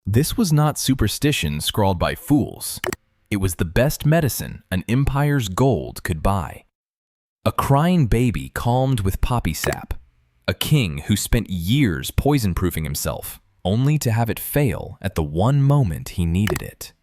This was not superstition scrawled by fools. It was the best medicine an empire's gold could buy. A crying baby calmed with poppy sap. A king who spent years poison-proofing himself, only to have it fail at the one moment he needed it.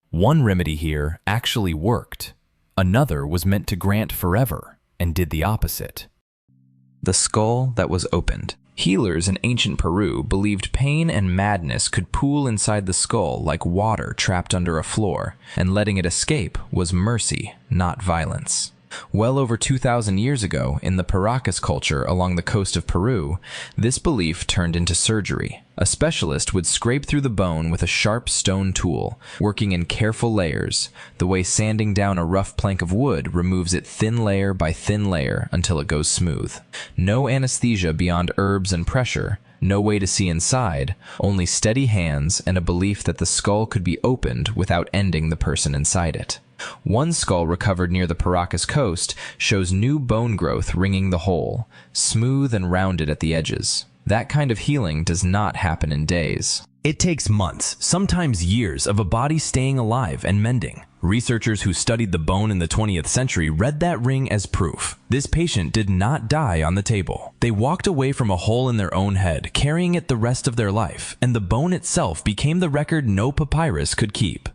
One remedy here actually worked. Another was meant to grant forever, and did the opposite. The skull that was opened. Healers in ancient Peru believed pain and madness could pool inside the skull like water trapped under a floor, and letting it escape was mercy, not violence. Well over 2,000 years ago, in the Paracas culture along the coast of Peru, this belief turned into surgery. A specialist would scrape through the bone with a sharp stone tool, working in careful layers, the way sanding down a rough plank of wood removes it thin layer by thin layer until it goes smooth. No anesthesia beyond herbs and pressure, no way to see inside, only steady hands and a belief that the skull could be opened without ending the person inside it. One skull recovered near the Paracas coast shows new bone growth ringing the hole, smooth and rounded at the edges. That kind of healing does not happen in days. It takes months, sometimes years, of a body staying alive and mending. Researchers who studied the bone in the 20th century read that ring as proof. This patient did not die on the table. They walked away from a hole in their own head, carrying it the rest of their life, and the bone itself became the record no papyrus could keep.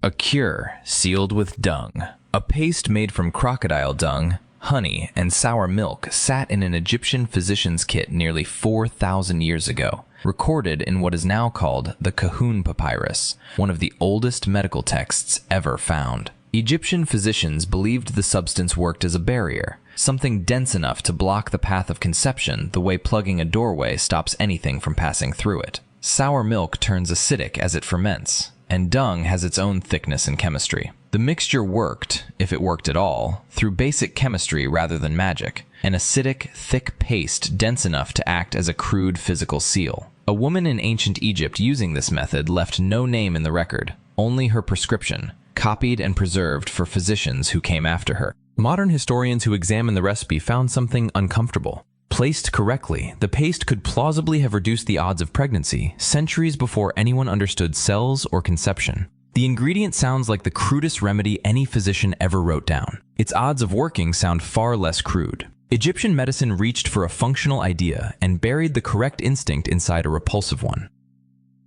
A cure sealed with dung. A paste made from crocodile dung, honey, and sour milk sat in an Egyptian physician's kit nearly 4,000 years ago, recorded in what is now called the Kahun Papyrus, one of the oldest medical texts ever found. Egyptian physicians believed the substance worked as a barrier, something dense enough to block the path of conception the way plugging a doorway stops anything from passing through it. Sour milk turns acidic as it ferments, and dung has its own thickness and chemistry. The mixture worked, if it worked at all, through basic chemistry rather than magic, an acidic, thick paste dense enough to act as a crude physical seal. A woman in ancient Egypt using this method left no name in the record, only her prescription, copied and preserved for physicians who came after her. Modern historians who examined the recipe found something uncomfortable. Placed correctly, the paste could plausibly have reduced the odds of pregnancy centuries before anyone understood cells or conception. The ingredient sounds like the crudest remedy any physician ever wrote down. Its odds of working sound far less crude. Egyptian medicine reached for a functional idea and buried the correct instinct inside a repulsive one.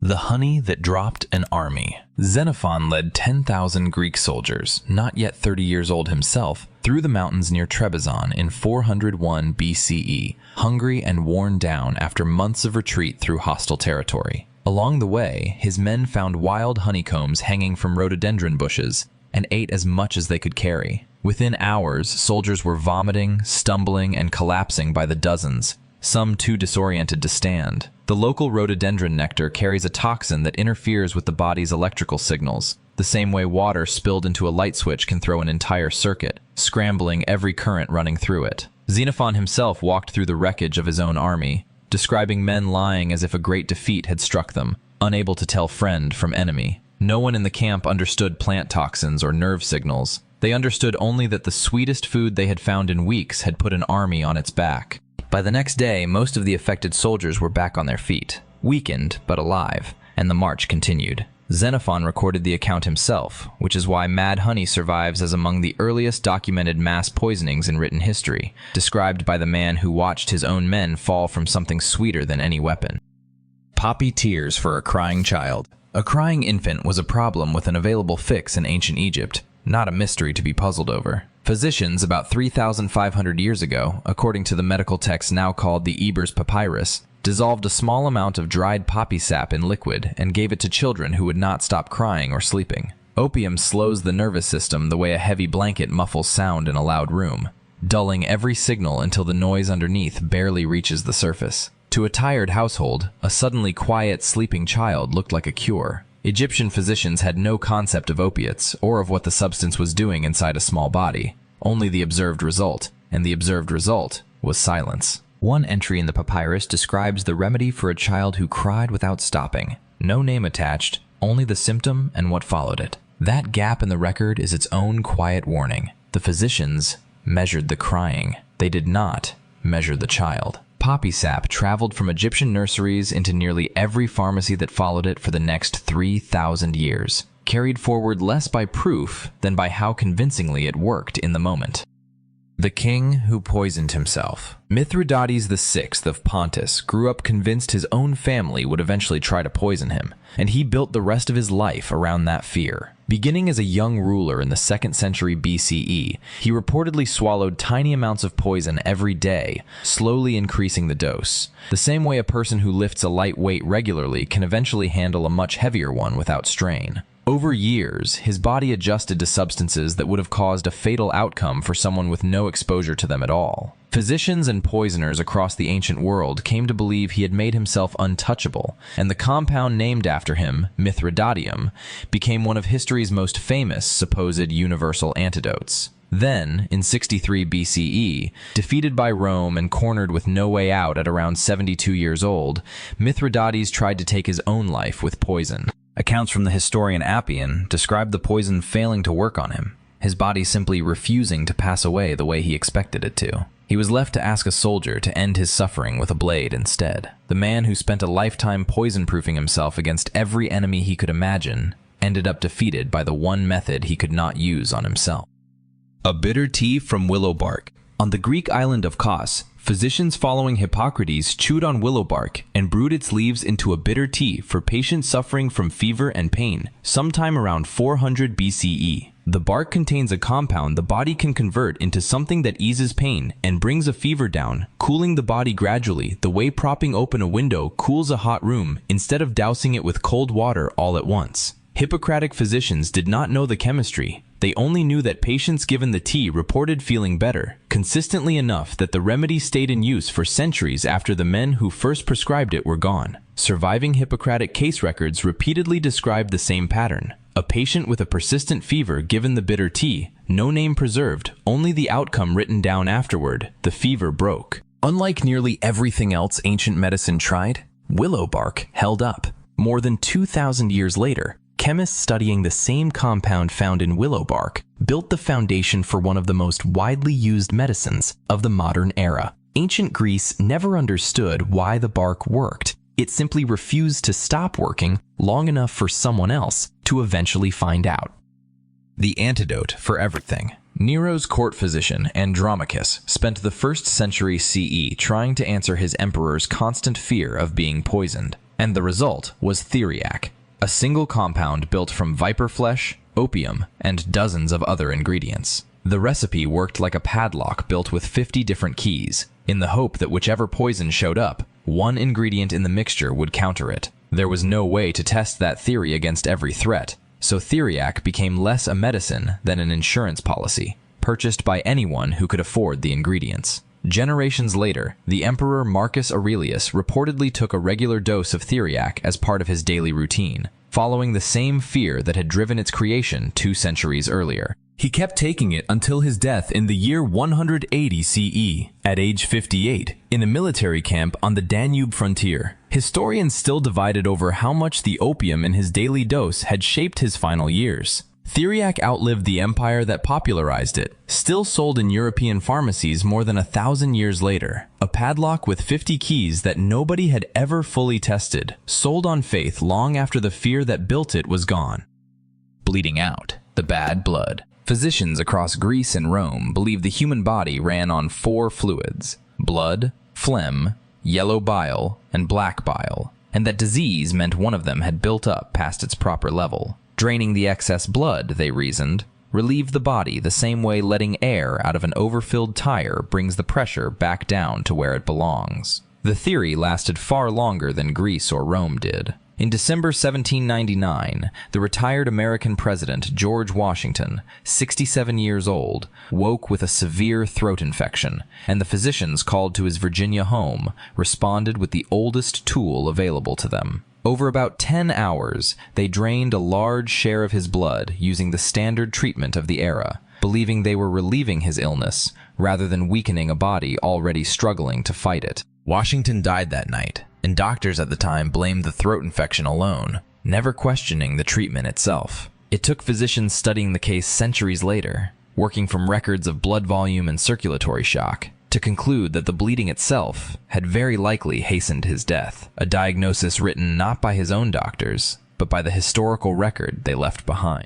The honey that dropped an army. Xenophon led 10,000 Greek soldiers, not yet 30 years old himself, through the mountains near Trebizond in 401 BCE, hungry and worn down after months of retreat through hostile territory. Along the way, his men found wild honeycombs hanging from rhododendron bushes and ate as much as they could carry. Within hours, soldiers were vomiting, stumbling, and collapsing by the dozens, some too disoriented to stand. The local rhododendron nectar carries a toxin that interferes with the body's electrical signals, the same way water spilled into a light switch can throw an entire circuit, scrambling every current running through it. Xenophon himself walked through the wreckage of his own army, describing men lying as if a great defeat had struck them, unable to tell friend from enemy. No one in the camp understood plant toxins or nerve signals. They understood only that the sweetest food they had found in weeks had put an army on its back. By the next day, most of the affected soldiers were back on their feet, weakened but alive, and the march continued. Xenophon recorded the account himself, which is why mad honey survives as among the earliest documented mass poisonings in written history, described by the man who watched his own men fall from something sweeter than any weapon. Poppy tears for a crying child. A crying infant was a problem with an available fix in ancient Egypt, not a mystery to be puzzled over. Physicians about 3,500 years ago, according to the medical text now called the Ebers Papyrus, dissolved a small amount of dried poppy sap in liquid and gave it to children who would not stop crying or sleeping. Opium slows the nervous system the way a heavy blanket muffles sound in a loud room, dulling every signal until the noise underneath barely reaches the surface. To a tired household, a suddenly quiet, sleeping child looked like a cure. Egyptian physicians had no concept of opiates or of what the substance was doing inside a small body, only the observed result, and the observed result was silence. One entry in the papyrus describes the remedy for a child who cried without stopping. No name attached, only the symptom and what followed it. That gap in the record is its own quiet warning. The physicians measured the crying. They did not measure the child. Poppy sap traveled from Egyptian nurseries into nearly every pharmacy that followed it for the next 3,000 years, carried forward less by proof than by how convincingly it worked in the moment. The king who poisoned himself. Mithridates VI of Pontus grew up convinced his own family would eventually try to poison him, and he built the rest of his life around that fear. Beginning as a young ruler in the 2nd century BCE, he reportedly swallowed tiny amounts of poison every day, slowly increasing the dose. The same way a person who lifts a light weight regularly can eventually handle a much heavier one without strain. Over years, his body adjusted to substances that would have caused a fatal outcome for someone with no exposure to them at all. Physicians and poisoners across the ancient world came to believe he had made himself untouchable, and the compound named after him, Mithridatium, became one of history's most famous supposed universal antidotes. Then, in 63 BCE, defeated by Rome and cornered with no way out at around 72 years old, Mithridates tried to take his own life with poison. Accounts from the historian Appian describe the poison failing to work on him, his body simply refusing to pass away the way he expected it to. He was left to ask a soldier to end his suffering with a blade instead. The man who spent a lifetime poison-proofing himself against every enemy he could imagine ended up defeated by the one method he could not use on himself. A bitter tea from willow bark. On the Greek island of Kos, physicians following Hippocrates chewed on willow bark and brewed its leaves into a bitter tea for patients suffering from fever and pain, sometime around 400 BCE. The bark contains a compound the body can convert into something that eases pain and brings a fever down, cooling the body gradually, the way propping open a window cools a hot room instead of dousing it with cold water all at once. Hippocratic physicians did not know the chemistry. They only knew that patients given the tea reported feeling better, consistently enough that the remedy stayed in use for centuries after the men who first prescribed it were gone. Surviving Hippocratic case records repeatedly describe the same pattern. A patient with a persistent fever given the bitter tea, no name preserved, only the outcome written down afterward, the fever broke. Unlike nearly everything else ancient medicine tried, willow bark held up. More than 2,000 years later, chemists studying the same compound found in willow bark built the foundation for one of the most widely used medicines of the modern era. Ancient Greece never understood why the bark worked. It simply refused to stop working long enough for someone else to eventually find out. The antidote for everything. Nero's court physician, Andromachus, spent the 1st century CE trying to answer his emperor's constant fear of being poisoned, and the result was theriac, a single compound built from viper flesh, opium, and dozens of other ingredients. The recipe worked like a padlock built with 50 different keys, in the hope that whichever poison showed up, one ingredient in the mixture would counter it. There was no way to test that theory against every threat, so theriac became less a medicine than an insurance policy, purchased by anyone who could afford the ingredients. Generations later, the Emperor Marcus Aurelius reportedly took a regular dose of theriac as part of his daily routine, following the same fear that had driven its creation 2 centuries earlier. He kept taking it until his death in the year 180 CE, at age 58, in a military camp on the Danube frontier. Historians still divided over how much the opium in his daily dose had shaped his final years. Theriac outlived the empire that popularized it, still sold in European pharmacies more than 1,000 years later. A padlock with 50 keys that nobody had ever fully tested, sold on faith long after the fear that built it was gone. Bleeding out, the bad blood. Physicians across Greece and Rome believed the human body ran on 4 fluids: blood, phlegm, yellow bile, and black bile, and that disease meant one of them had built up past its proper level. Draining the excess blood, they reasoned, relieved the body the same way letting air out of an overfilled tire brings the pressure back down to where it belongs. The theory lasted far longer than Greece or Rome did. In December 1799, the retired American president George Washington, 67 years old, woke with a severe throat infection, and the physicians called to his Virginia home responded with the oldest tool available to them. Over about 10 hours, they drained a large share of his blood using the standard treatment of the era, believing they were relieving his illness rather than weakening a body already struggling to fight it. Washington died that night, and doctors at the time blamed the throat infection alone, never questioning the treatment itself. It took physicians studying the case centuries later, working from records of blood volume and circulatory shock, to conclude that the bleeding itself had very likely hastened his death, a diagnosis written not by his own doctors, but by the historical record they left behind.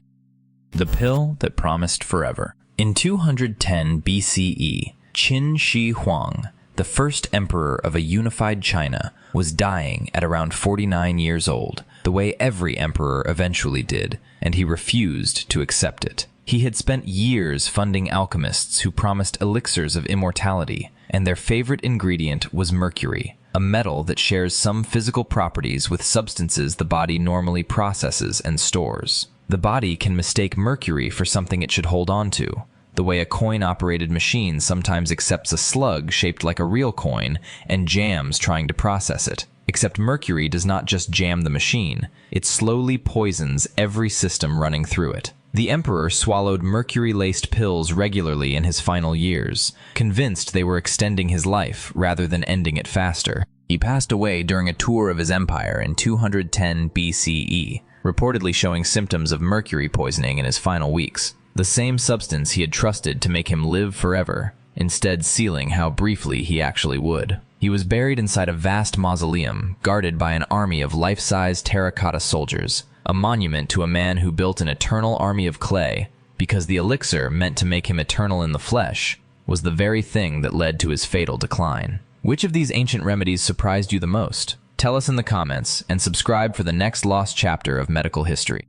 The pill that promised forever. In 210 BCE, Qin Shi Huang, the first emperor of a unified China, was dying at around 49 years old, the way every emperor eventually did, and he refused to accept it. He had spent years funding alchemists who promised elixirs of immortality, and their favorite ingredient was mercury, a metal that shares some physical properties with substances the body normally processes and stores. The body can mistake mercury for something it should hold on to, the way a coin-operated machine sometimes accepts a slug shaped like a real coin and jams trying to process it. Except mercury does not just jam the machine, it slowly poisons every system running through it. The emperor swallowed mercury-laced pills regularly in his final years, convinced they were extending his life rather than ending it faster. He passed away during a tour of his empire in 210 BCE, reportedly showing symptoms of mercury poisoning in his final weeks. The same substance he had trusted to make him live forever, instead sealing how briefly he actually would. He was buried inside a vast mausoleum, guarded by an army of life-size terracotta soldiers, a monument to a man who built an eternal army of clay, because the elixir meant to make him eternal in the flesh was the very thing that led to his fatal decline. Which of these ancient remedies surprised you the most? Tell us in the comments, and subscribe for the next lost chapter of medical history.